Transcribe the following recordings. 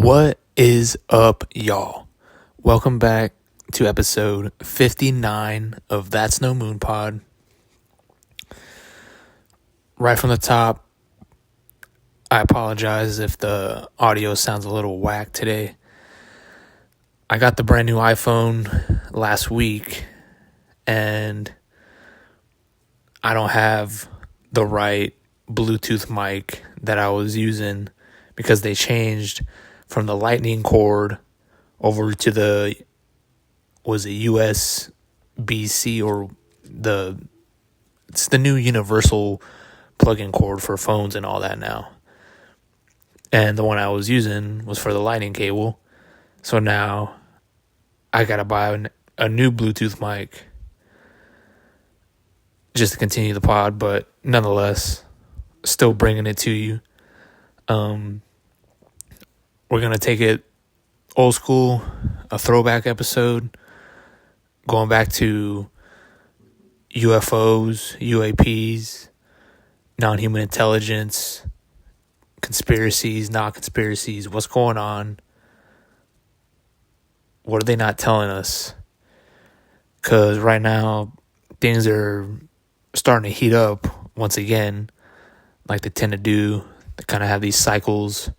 What is up, y'all? Welcome back to episode 59 of That's No Moon Pod. Right from the top, I apologize if the audio sounds a little whack today. I got the brand new iPhone last week, and I don't have the right Bluetooth mic that I was using because they changed from the lightning cord over to the USB-C, or it's the new universal plug-in cord for phones and all that now. And the one I was using was for the lightning cable. So now I gotta buy a new Bluetooth mic just to continue the pod, but nonetheless, still bringing it to you. We're going to take it old school, a throwback episode, going back to UFOs, UAPs, non-human intelligence, conspiracies, not conspiracies, what's going on, what are they not telling us? Because right now, things are starting to heat up once again, like they tend to do. They kind of have these cycles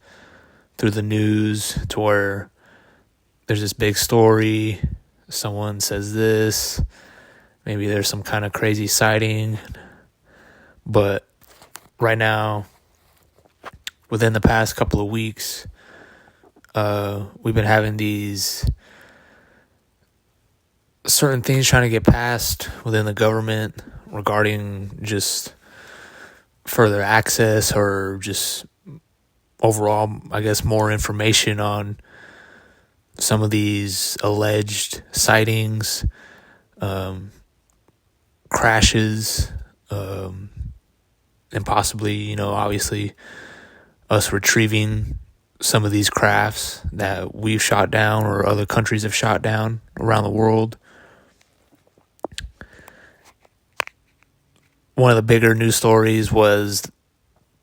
through the news to where there's this big story, someone says this, maybe there's some kind of crazy sighting. But right now, within the past couple of weeks, we've been having these certain things trying to get passed within the government regarding just further access or just overall, I guess, more information on some of these alleged sightings, crashes, and possibly, obviously us retrieving some of these crafts that we've shot down or other countries have shot down around the world. One of the bigger news stories was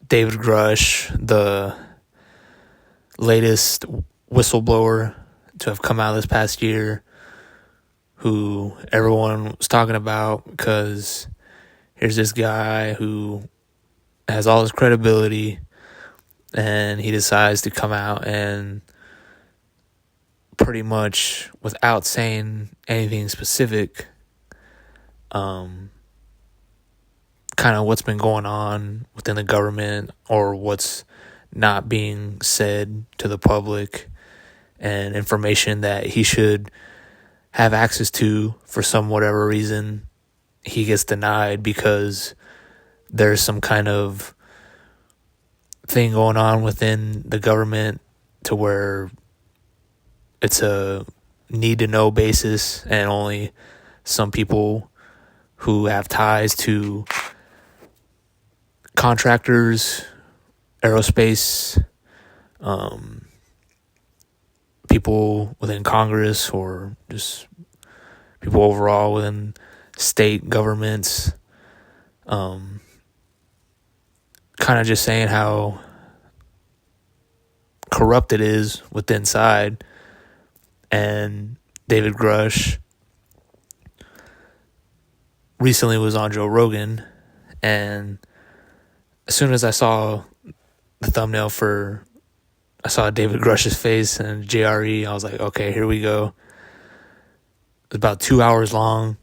David Grush, the latest whistleblower to have come out this past year, who everyone was talking about because here's this guy who has all this credibility, and he decides to come out and pretty much, without saying anything specific, kind of what's been going on within the government or what's not being said to the public, and information that he should have access to for some whatever reason he gets denied because there's some kind of thing going on within the government to where it's a need to know basis, and only some people who have ties to contractors, aerospace, people within Congress, or just people overall within state governments, kind of just saying how corrupt it is within inside. And David Grush recently was on Joe Rogan, and as soon as I saw the thumbnail I saw David Grush's face and JRE, I was like, okay, here we go. It's about 2 hours long.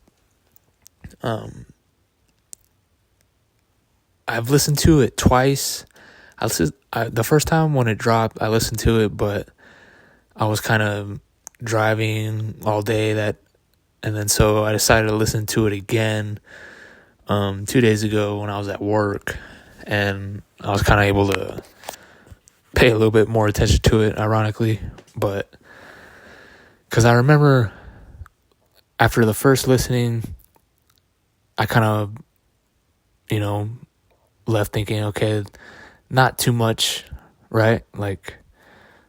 I've listened to it twice. The first time when it dropped, I listened to it, but I was kind of driving all day and then so I decided to listen to it again 2 days ago when I was at work, and I was kind of able to pay a little bit more attention to it, ironically, but because I remember after the first listening, I kind of, left thinking, okay, not too much, right? Like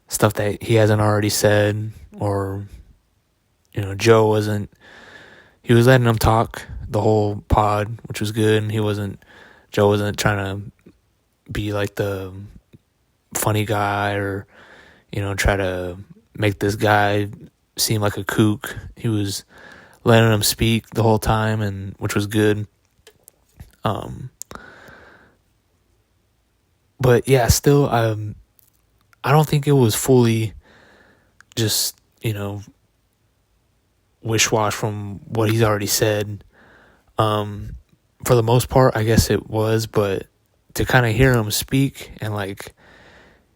stuff that he hasn't already said, or, he was letting him talk the whole pod, which was good, and Joe wasn't trying to be like the funny guy or, try to make this guy seem like a kook. He was letting him speak the whole time, and which was good. But yeah, still, I don't think it was fully just, wish-wash from what he's already said. For the most part, I guess it was, but to kind of hear him speak and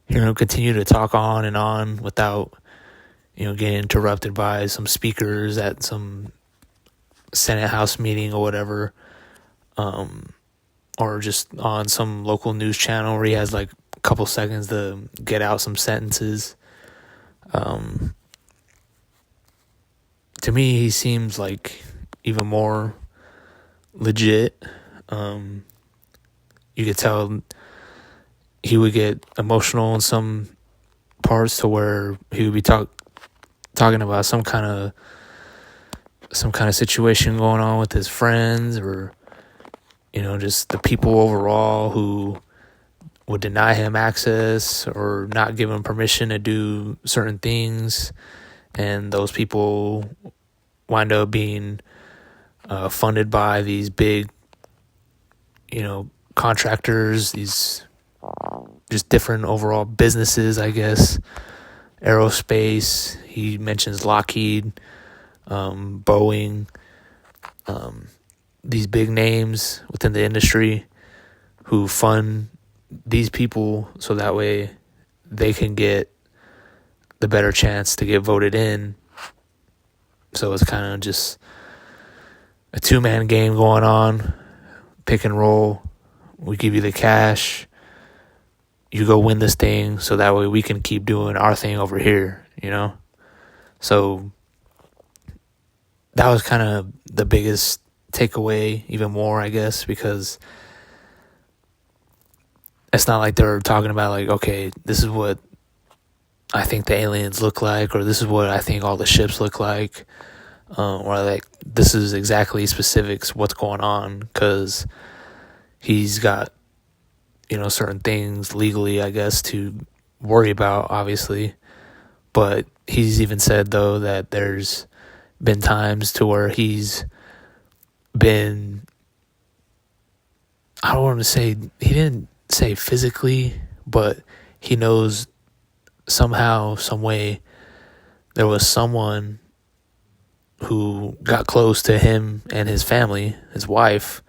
hear him continue to talk on and on without, getting interrupted by some speakers at some Senate House meeting or whatever, or just on some local news channel where he has a couple seconds to get out some sentences. To me, he seems like even more legit. You could tell he would get emotional in some parts to where he would be talking about some kind of situation going on with his friends, or just the people overall who would deny him access or not give him permission to do certain things, and those people wind up being funded by these big contractors, these just different overall businesses, I guess. Aerospace, he mentions Lockheed, Boeing, these big names within the industry who fund these people so that way they can get the better chance to get voted in. So it's kind of just a two-man game going on, pick and roll. We give you the cash, you go win this thing so that way we can keep doing our thing over here, So that was kind of the biggest takeaway, even more, I guess, because it's not like they're talking about okay, this is what I think the aliens look like, or this is what I think all the ships look like, or this is exactly specifics what's going on, because he's got certain things legally, I guess, to worry about, obviously. But he's even said, though, that there's been times to where he's been, I don't want to say, he didn't say physically, but he knows somehow, some way, there was someone who got close to him and his family, his wife,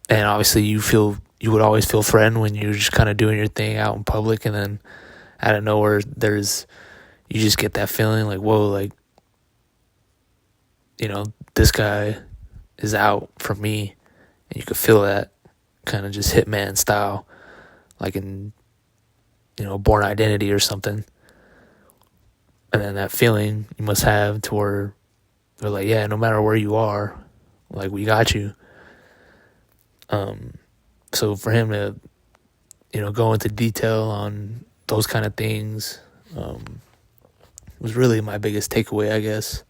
and obviously you would always feel threatened when you're just kind of doing your thing out in public, and then out of nowhere you just get that feeling whoa, this guy is out for me, and you could feel that kind of just Hitman style, like in Born Identity or something. And then that feeling you must have to where they're yeah, no matter where you are, we got you. So for him to, go into detail on those kind of things, was really my biggest takeaway, I guess.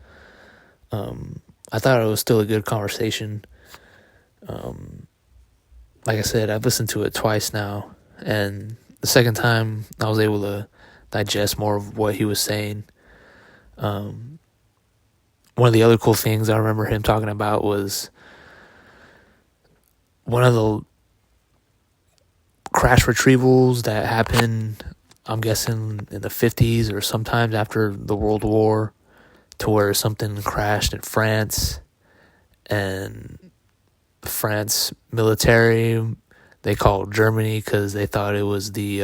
I thought it was still a good conversation. Like I said, I've listened to it twice now, and the second time I was able to digest more of what he was saying. One of the other cool things I remember him talking about was one of the crash retrievals that happened, I'm guessing, in the 50s or sometimes after the World War, to where something crashed in France, and the France military, they called Germany because they thought it was the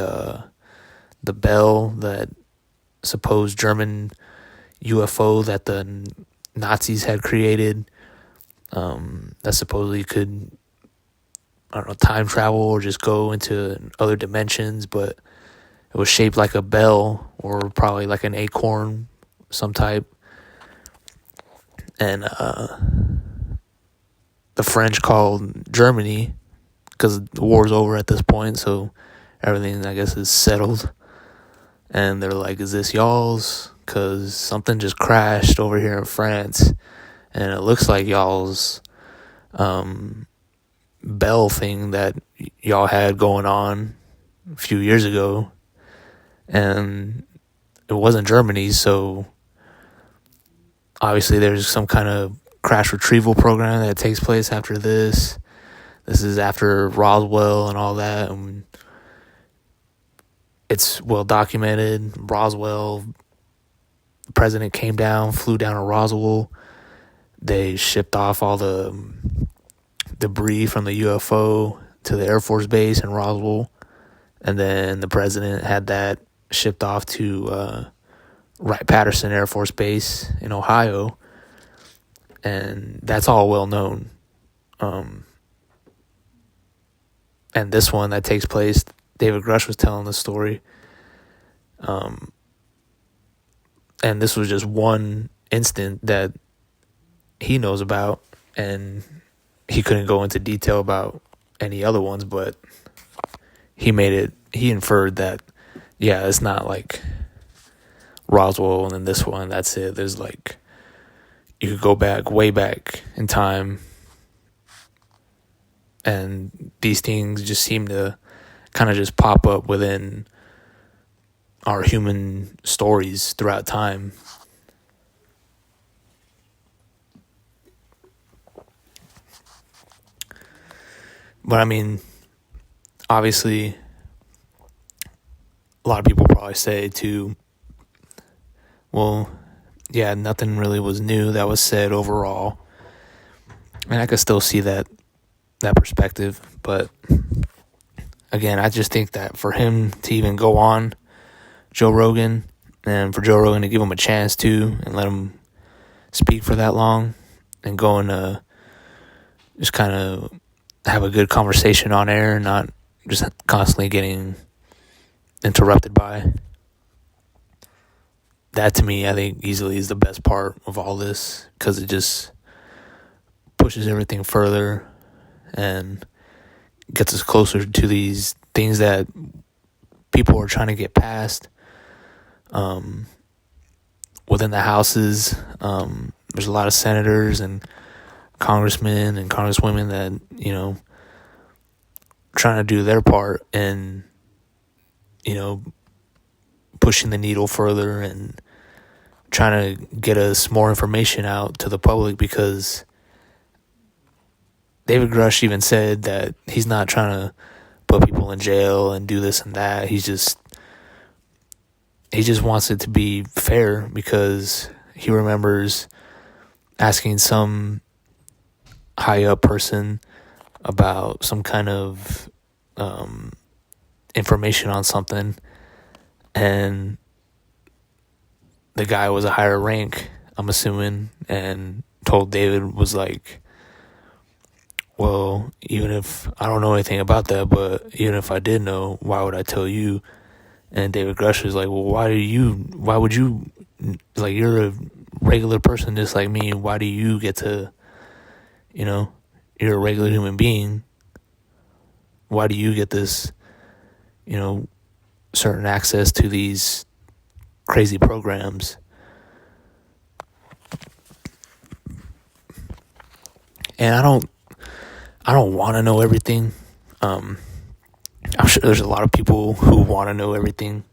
Bell, that supposed German UFO that the Nazis had created, that supposedly could, I don't know, time travel or just go into other dimensions, but it was shaped like a bell, or probably like an acorn, some type. And the French called Germany, because the war's over at this point, so everything, I guess, is settled. And they're like, is this y'all's? Because something just crashed over here in France, and it looks like y'all's bell thing that y'all had going on, a few years ago, and it wasn't Germany, so obviously there's some kind of crash retrieval program that takes place after this. This is after Roswell and all that, and it's well documented. Roswell, the president flew down to Roswell. They shipped off all the debris from the UFO to the Air Force Base in Roswell, and then the president had that shipped off to Wright-Patterson Air Force Base in Ohio, and that's all well known. And this one that takes place, David Grush was telling the story, and this was just one instant that he knows about, and he couldn't go into detail about any other ones, but he inferred that, yeah, it's not like Roswell and then this one, that's it. There's like, you could go way back in time, and these things just seem to kind of just pop up within our human stories throughout time. But I mean, obviously, a lot of people probably say too, well, yeah, nothing really was new that was said overall. And I could still see that perspective. But again, I just think that for him to even go on Joe Rogan, and for Joe Rogan to give him a chance to, and let him speak for that long, and go and just kind of have a good conversation on air, not just constantly getting interrupted by. That, to me, I think easily is the best part of all this, because it just pushes everything further and gets us closer to these things that people are trying to get past. Within the houses, there's a lot of senators and congressmen and congresswomen that, you know, trying to do their part and, you know, pushing the needle further and trying to get us more information out to the public, because David Grush even said that he's not trying to put people in jail and do this and that. He just wants it to be fair, because he remembers asking some high up person about some kind of information on something, and the guy was a higher rank, I'm assuming, and told David, was like, well, even if I don't know anything about that, but even if I did know, why would I tell you? And David Grush was like, well, why would you, like, you're a regular person just like me, why do you get to, you know, you're a regular human being, why do you get this, you know, certain access to these crazy programs? And I don't want to know everything. I'm sure there's a lot of people who want to know everything.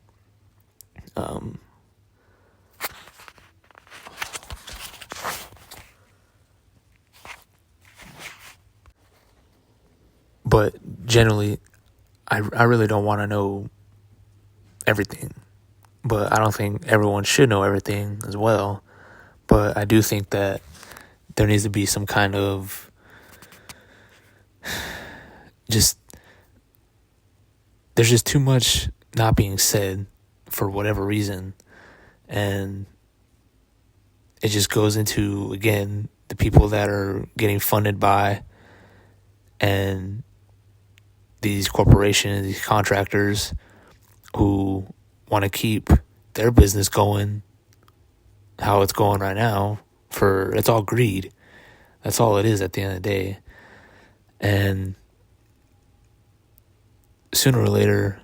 But generally, I really don't want to know everything. But I don't think everyone should know everything as well. But I do think that there needs to be some kind of there's just too much not being said for whatever reason. And it just goes into, again, the people that are getting funded by, and these corporations, these contractors who want to keep their business going how it's going right now. It's all greed. That's all it is at the end of the day. And sooner or later,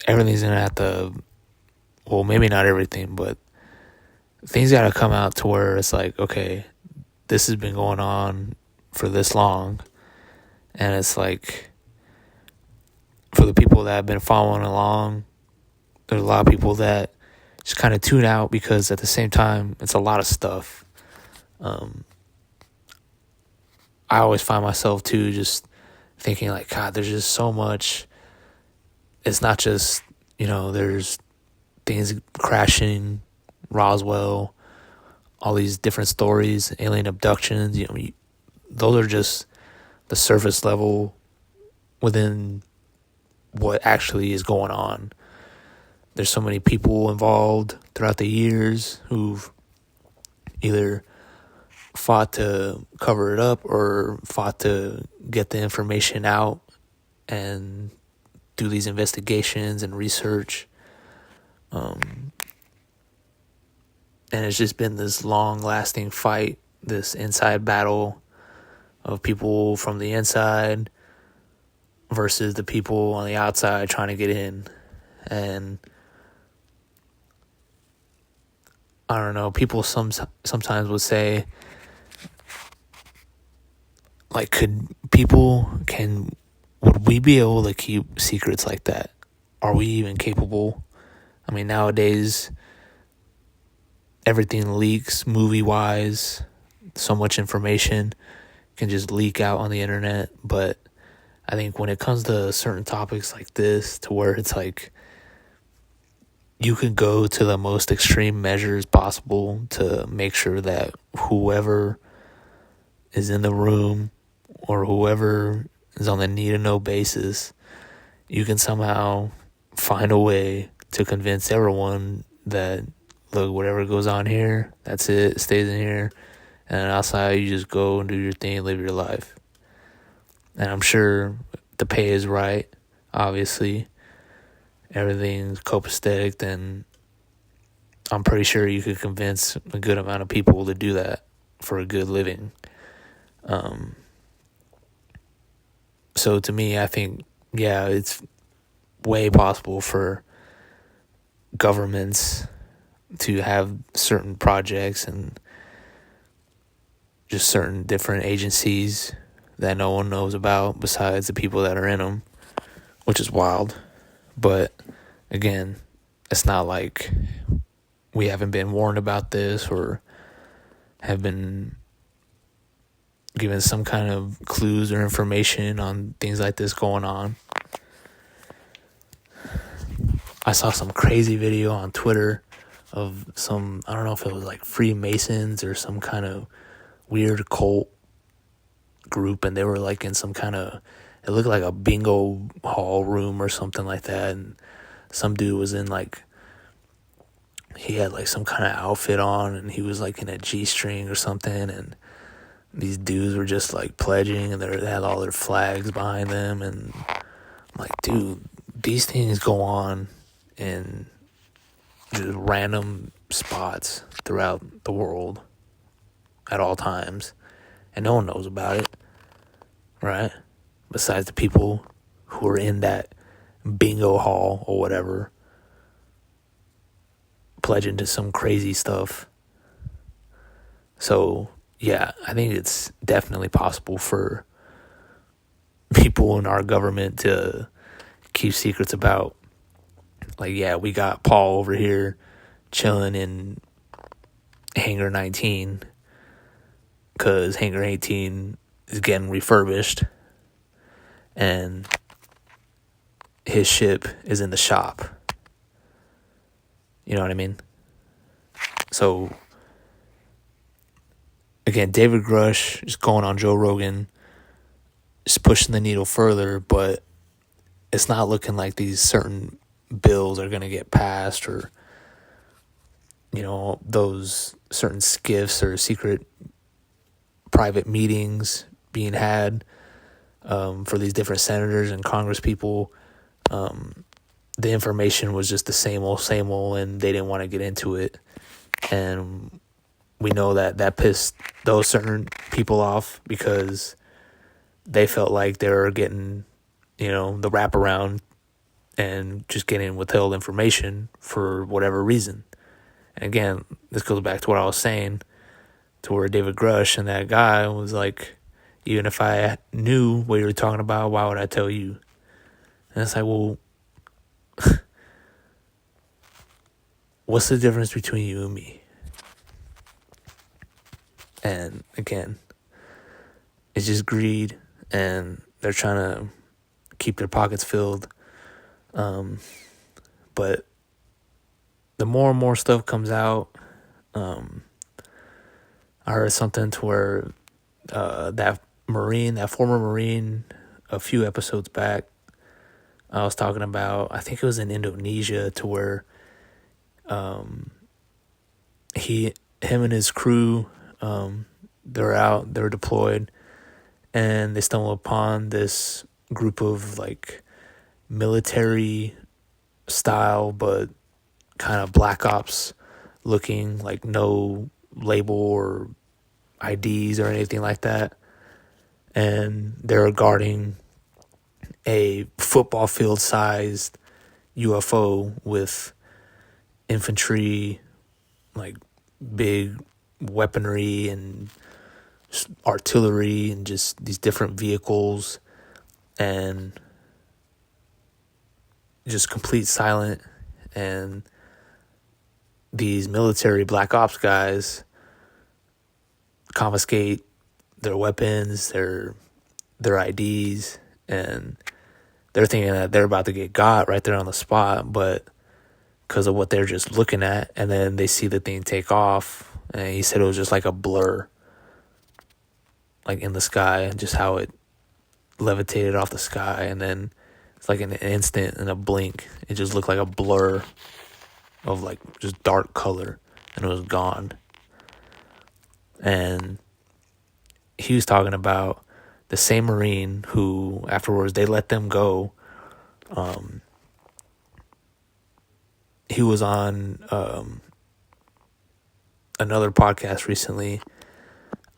everything's going to have to, well, maybe not everything, but things got to come out to where it's like, okay, this has been going on for this long. And it's like, for the people that have been following along, there's a lot of people that just kind of tune out because at the same time, it's a lot of stuff. I always find myself too just thinking like, God, there's just so much. It's not just, there's things crashing, Roswell, all these different stories, alien abductions, those are just the surface level within what actually is going on. There's so many people involved throughout the years who've either fought to cover it up or fought to get the information out and do these investigations and research. And it's just been this long-lasting fight, this inside battle of people from the inside versus the people on the outside trying to get in. And I don't know, people sometimes would say, like, would we be able to keep secrets like that? Are we even capable? I mean, nowadays, everything leaks movie-wise. So much information can just leak out on the internet. But I think when it comes to certain topics like this, to where it's like you can go to the most extreme measures possible to make sure that whoever is in the room or whoever is on the need-to-know basis, you can somehow find a way to convince everyone that, look, whatever goes on here, that's it stays in here. And outside, you just go and do your thing, live your life. And I'm sure the pay is right, obviously. Everything's copacetic, then I'm pretty sure you could convince a good amount of people to do that for a good living. So to me, I think, yeah, it's way possible for governments to have certain projects and just certain different agencies that no one knows about besides the people that are in them, which is wild. But again, it's not like we haven't been warned about this or have been given some kind of clues or information on things like this going on. I saw some crazy video on Twitter of some, I don't know if it was like Freemasons or some kind of weird cult group, and they were like in some kind of, it looked like a bingo hall room or something like that, and some dude was in like, he had like some kind of outfit on, and he was like in a G-string or something, and these dudes were just like pledging, and they had all their flags behind them, and I'm like, dude, these things go on in just random spots throughout the world at all times, and no one knows about it, right? Besides the people who are in that bingo hall or whatever, pledging to some crazy stuff. So yeah, I think it's definitely possible for people in our government to keep secrets about, like, yeah, we got Paul over here chilling in Hangar 19 because Hangar 18 is getting refurbished and his ship is in the shop. You know what I mean? So again, David Grush is going on Joe Rogan, just pushing the needle further, but it's not looking like these certain bills are going to get passed, or, you know, those certain skiffs or secret private meetings being had for these different senators and Congress people. The information was just the same old, and they didn't want to get into it. And we know that pissed those certain people off because they felt like they were getting, you know, the wraparound and just getting withheld information for whatever reason. And again, this goes back to what I was saying, to where David Grush and that guy was like, even if I knew what you were talking about, why would I tell you? And it's like, well, what's the difference between you and me? And again, it's just greed, and they're trying to keep their pockets filled. But the more and more stuff comes out, I heard something to where that former Marine, a few episodes back, I was talking about, I think it was in Indonesia, to where him and his crew, they're deployed, and they stumble upon this group of like military style, but kind of black ops looking, like no label or IDs or anything like that. And they're guarding a football field sized UFO with infantry, like big weaponry and artillery and just these different vehicles, and just complete silent. And these military black ops guys confiscate their weapons, their IDs, and they're thinking that they're about to get got right there on the spot, but because of what they're just looking at, and then they see the thing take off, and he said it was just like a blur, like in the sky, just how it levitated off the sky, and then it's like in an instant, in a blink, it just looked like a blur of like just dark color, and it was gone. And he was talking about the same Marine who afterwards they let them go. He was on another podcast recently,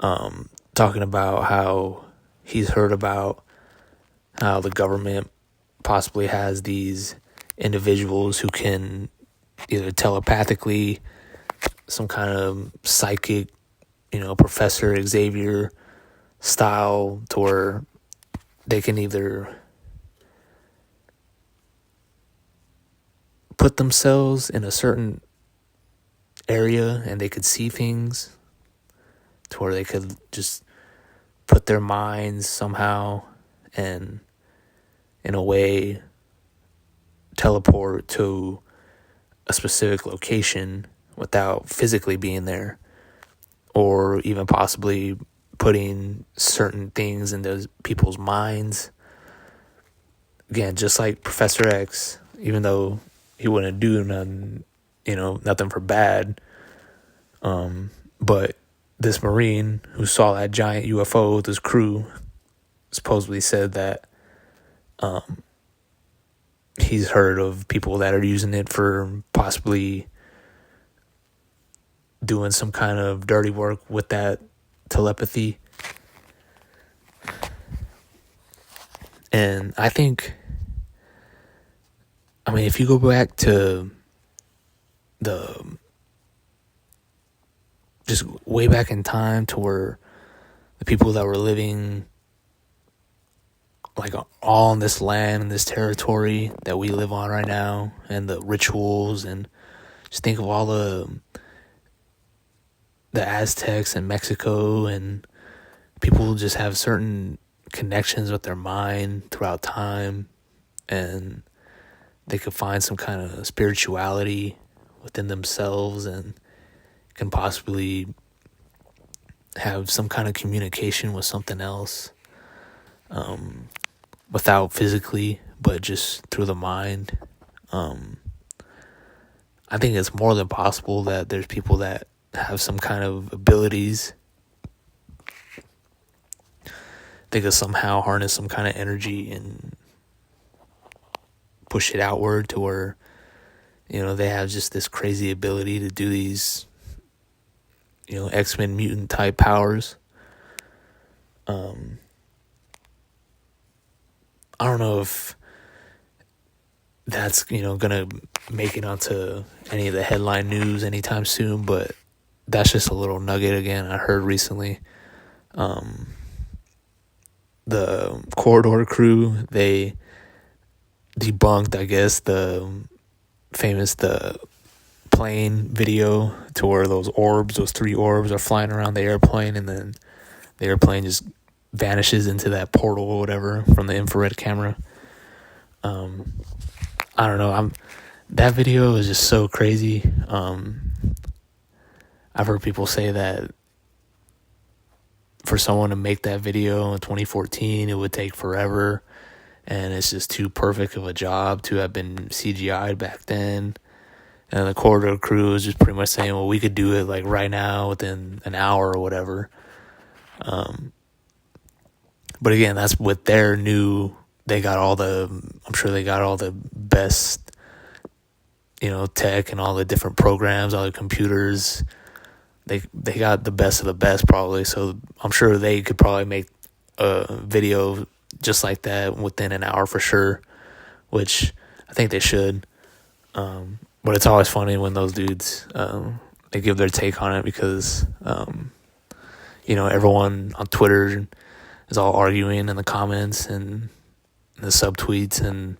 talking about how he's heard about how the government possibly has these individuals who can either telepathically, some kind of psychic, Professor Xavier style, to where they can either put themselves in a certain area and they could see things, to where they could just put their minds somehow and in a way teleport to a specific location without physically being there, or even possibly putting certain things into people's minds. Again, just like Professor X, even though he wouldn't do nothing, nothing for bad. But this Marine who saw that giant UFO with his crew supposedly said that he's heard of people that are using it for possibly doing some kind of dirty work with that telepathy. And I think, if you go back to just way back in time, to where the people that were living like all on this land and this territory that we live on right now, and the rituals, and just think of all the Aztecs in Mexico, and people just have certain connections with their mind throughout time, and they could find some kind of spirituality within themselves, and can possibly have some kind of communication with something else, without physically, but just through the mind. I think it's more than possible that there's people that have some kind of abilities. They could somehow harness some kind of energy and push it outward, to where, they have just this crazy ability to do these, X-Men mutant type powers. I don't know if that's, gonna make it onto any of the headline news anytime soon, but that's just a little nugget again I heard recently. The Corridor crew, they debunked, I guess, the plane video to where those 3 orbs are flying around the airplane, and then the airplane just vanishes into that portal or whatever from the infrared camera. I don't know. That video is just so crazy. I've heard people say that for someone to make that video in 2014, it would take forever, and it's just too perfect of a job to have been CGI'd back then. And the corridor crew is just pretty much saying, well, we could do it like right now within an hour or whatever. But again, that's with their new, I'm sure they got all the best, tech and all the different programs, all the computers. They got the best of the best probably. So I'm sure they could probably make a video just like that within an hour for sure, which I think they should. But it's always funny when those dudes, they give their take on it because, everyone on Twitter is all arguing in the comments and the subtweets, and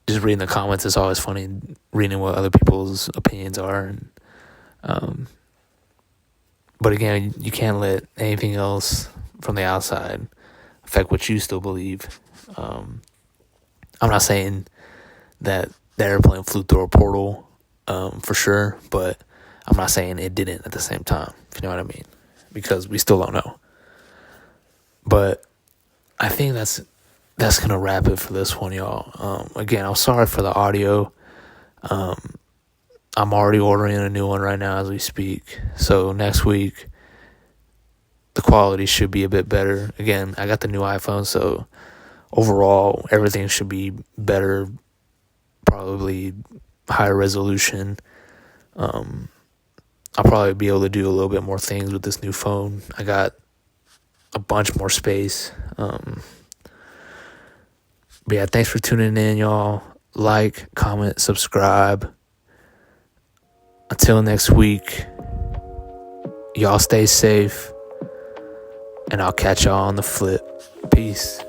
just reading the comments is always funny, reading what other people's opinions are. And, but again, you can't let anything else from the outside affect what you still believe. I'm not saying that the airplane flew through a portal, for sure, but I'm not saying it didn't at the same time, if you know what I mean, because we still don't know. But I think that's gonna wrap it for this one, y'all. Again, I'm sorry for the audio. I'm already ordering a new one right now as we speak, so next week the quality should be a bit better. Again, I got the new iPhone, so overall everything should be better, probably higher resolution. I'll probably be able to do a little bit more things with this new phone. I got a bunch more space. But yeah, thanks for tuning in, y'all. Like, comment, subscribe. Until next week, y'all stay safe, and I'll catch y'all on the flip. Peace.